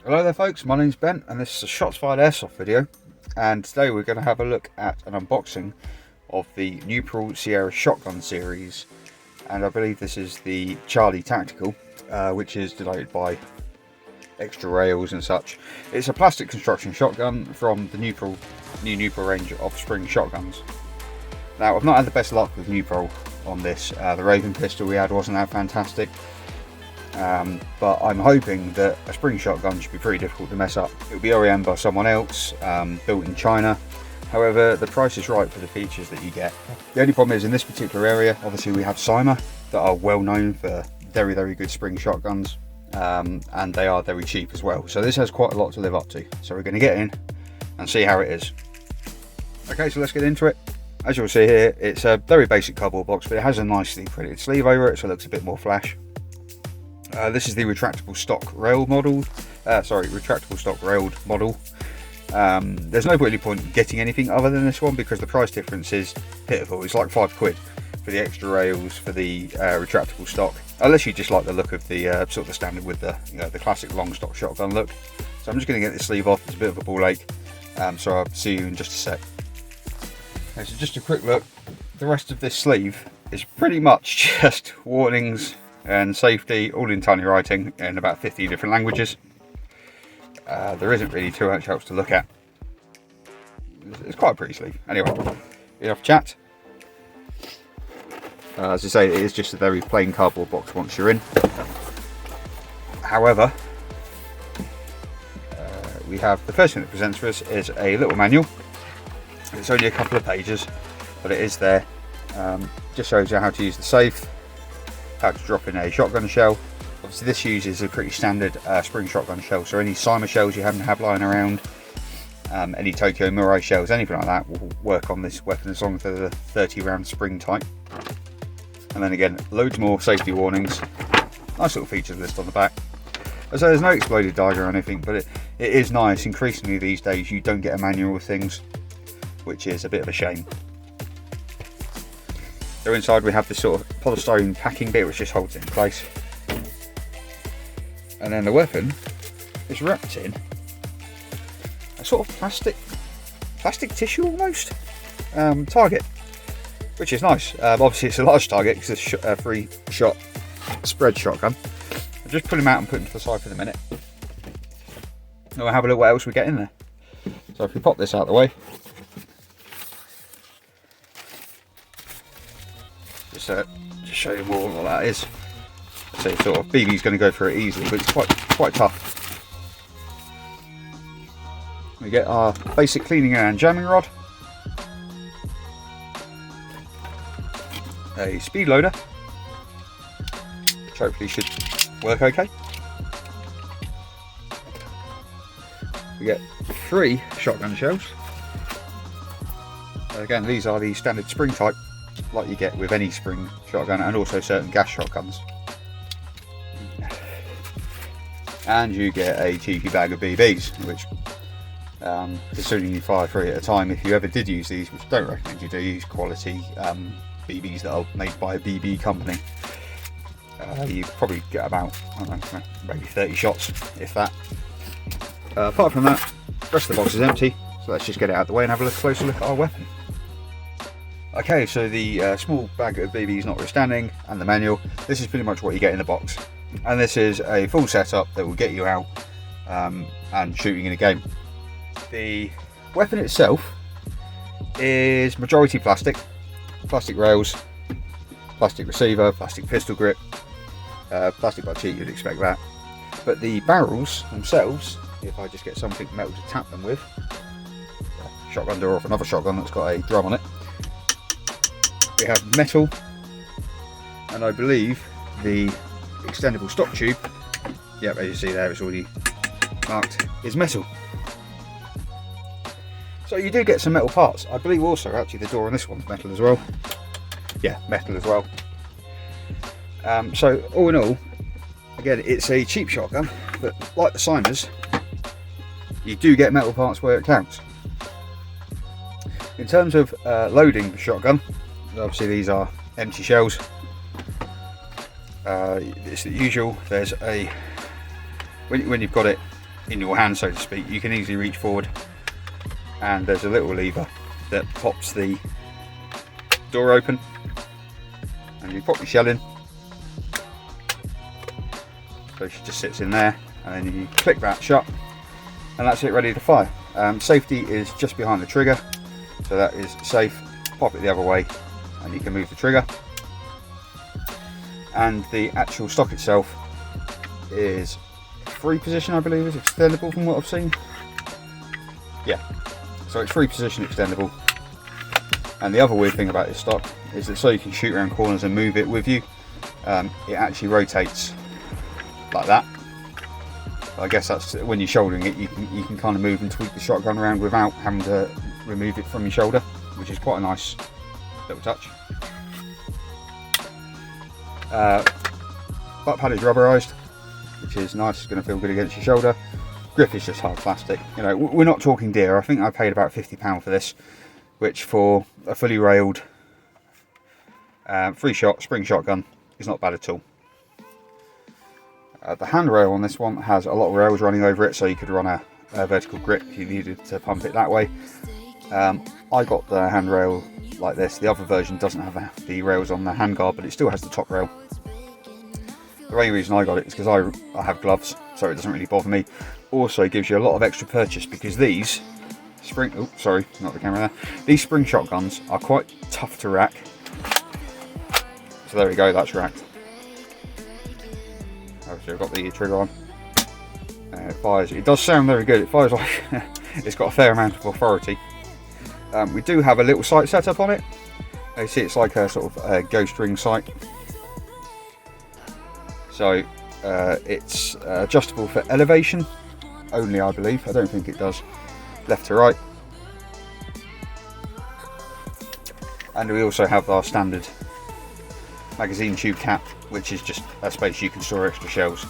Hello there folks, my name's Ben and this is a Shots Fired Airsoft video, and today we're going to have a look at an unboxing of the Nuprol Sierra shotgun series, and I believe this is the Charlie Tactical, which is denoted by extra rails and such. It's a plastic construction shotgun from the new Nuprol range of spring shotguns. Now, I've not had the best luck with Nuprol on this. The Raven pistol we had wasn't that fantastic. But I'm hoping that a spring shotgun should be pretty difficult to mess up. It'll be OEM by someone else, built in China. However, the price is right for the features that you get. The only problem is in this particular area, obviously we have Cyma that are well known for very, very good spring shotguns, and they are very cheap as well. So this has quite a lot to live up to. So we're going to get in and see how it is. Okay, so let's get into it. As you'll see here, it's a very basic cardboard box, but it has a nicely printed sleeve over it, so it looks a bit more flash. This is the retractable stock rail model. Retractable stock railed model. There's no really point in getting anything other than this one because the price difference is pitiful. It's like £5 for the extra rails for the retractable stock, unless you just like the look of the sort of the standard with the the classic long stock shotgun look. So I'm just going to get this sleeve off. It's a bit of a ball ache, so I'll see you in just a sec. Okay, so just a quick look. The rest of this sleeve is pretty much just warnings and safety, all in tiny writing in about 50 different languages. There isn't really too much else to look at. It's quite a pretty sleeve. Anyway, enough chat. As I say, it is just a very plain cardboard box once you're in. However, we have the first thing that presents for us is a little manual. It's only a couple of pages, but it is there. Just shows you how to use the safe, how to drop in a shotgun shell. Obviously this uses a pretty standard spring shotgun shell, so any Cyma shells you happen to have lying around, any Tokyo Murai shells, anything like that will work on this weapon as long as they're the 30 round spring type. And then again, loads more safety warnings, nice little features list on the back. So there's no exploded dagger or anything, but it is nice. Increasingly these days you don't get a manual of things, which is a bit of a shame. So inside we have this sort of polystyrene packing bit which just holds it in place, and then the weapon is wrapped in a sort of plastic tissue almost target, which is nice. Obviously it's a large target because it's a 3-shot spread shotgun. I'll just pull him out and put him to the side for the minute, and we'll have a look what else we get in there. So if we pop this out of the way, just show you more what that is. So sort of BB's going to go through it easily, but it's quite tough. We get our basic cleaning and jamming rod, a speed loader, which hopefully should work okay. We get 3 shotgun shells. Again, these are the standard spring type, like you get with any spring shotgun, and also certain gas shotguns. And you get a cheeky bag of BBs, which considering you fire 3 at a time, if you ever did use these, which I don't recommend you do, use quality BBs that are made by a BB company. You probably get about, I don't know, maybe 30 shots, if that. Apart from that, the rest of the box is empty, so let's just get it out of the way and have a closer look at our weapon. Okay, so the small bag of BBs notwithstanding, and the manual, this is pretty much what you get in the box. And this is a full setup that will get you out and shooting in a game. The weapon itself is majority plastic rails, plastic receiver, plastic pistol grip, plastic butt cheek, you'd expect that. But the barrels themselves, if I just get something metal to tap them with, a shotgun door off another shotgun that's got a drum on it, we have metal, and I believe the extendable stock tube, yep, as you see there, it's already marked, is metal. So you do get some metal parts. I believe also actually the door on this one's metal as well. Yeah, metal as well. So all in all, again, it's a cheap shotgun, but like the Cymas, you do get metal parts where it counts. In terms of loading the shotgun, obviously these are empty shells. It's the usual. There's a when you've got it in your hand, so to speak, you can easily reach forward, and there's a little lever that pops the door open, and you pop your shell in. So she just sits in there, and then you click that shut, and that's it, ready to fire. Safety is just behind the trigger, so that is safe. Pop it the other way, and you can move the trigger. And the actual stock itself is 3-position, I believe, is extendable from what I've seen. Yeah, so it's 3-position extendable. And the other weird thing about this stock is that so you can shoot around corners and move it with you, it actually rotates like that. I guess that's when you're shouldering it, you can kind of move and tweak the shotgun around without having to remove it from your shoulder, which is quite a nice little touch. Butt pad is rubberized, which is nice. It's going to feel good against your shoulder. Grip is just hard plastic. You know, we're not talking dear. I think I paid about £50 for this, which for a fully railed 3-shot spring shotgun is not bad at all. The handrail on this one has a lot of rails running over it, so you could run a vertical grip if you needed to pump it that way. I got the handrail like this. The other version doesn't have the rails on the handguard, but it still has the top rail. The only reason I got it is because I have gloves, so it doesn't really bother me. Also, it gives you a lot of extra purchase because these spring, oh sorry, not the camera there. These spring shotguns are quite tough to rack. So there we go, that's racked. Obviously I've got the trigger on. It fires. It does sound very good. It fires like it's got a fair amount of authority. We do have a little sight setup on it. You see, it's like a sort of a ghost ring sight. So it's adjustable for elevation only, I believe. I don't think it does left to right. And we also have our standard magazine tube cap, which is just a space you can store extra shells.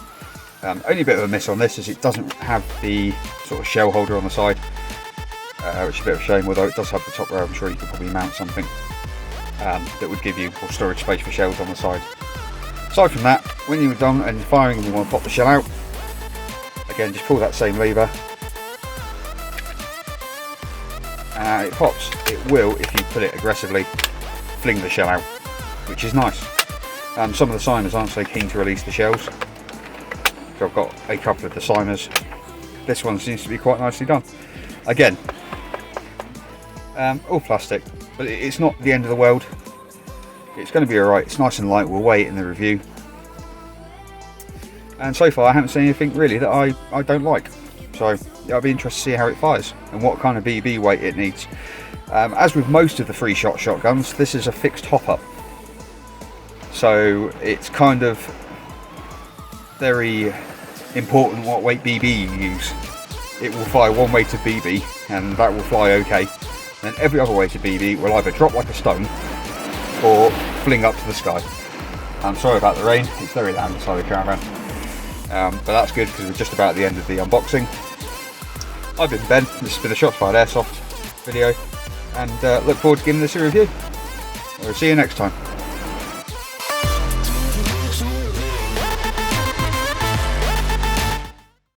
Only bit of a miss on this is it doesn't have the sort of shell holder on the side, which is a bit of a shame, although it does have the top rail. I'm sure you could probably mount something that would give you more storage space for shells on the side. Aside from that, when you're done and firing and you want to pop the shell out, again just pull that same lever, and it pops. It will, if you put it aggressively, fling the shell out, which is nice. Some of the Simers aren't so keen to release the shells, so I've got a couple of the Simers. This one seems to be quite nicely done. Again, all plastic, but it's not the end of the world. It's going to be alright. It's nice and light. We'll weigh it in the review. And so far I haven't seen anything really that I don't like. So yeah, I'll be interested to see how it fires and what kind of BB weight it needs. As with most of the 3-shot shotguns, this is a fixed hop-up. So it's kind of very important what weight BB you use. It will fire one weight of BB and that will fly okay. And every other weight of BB will either drop like a stone or fling up to the sky. I'm sorry about the rain, it's very loud inside the caravan. But that's good because we're just about at the end of the unboxing. I've been Ben, this has been a Shots Fired Airsoft video, and look forward to giving this a review. We'll see you next time.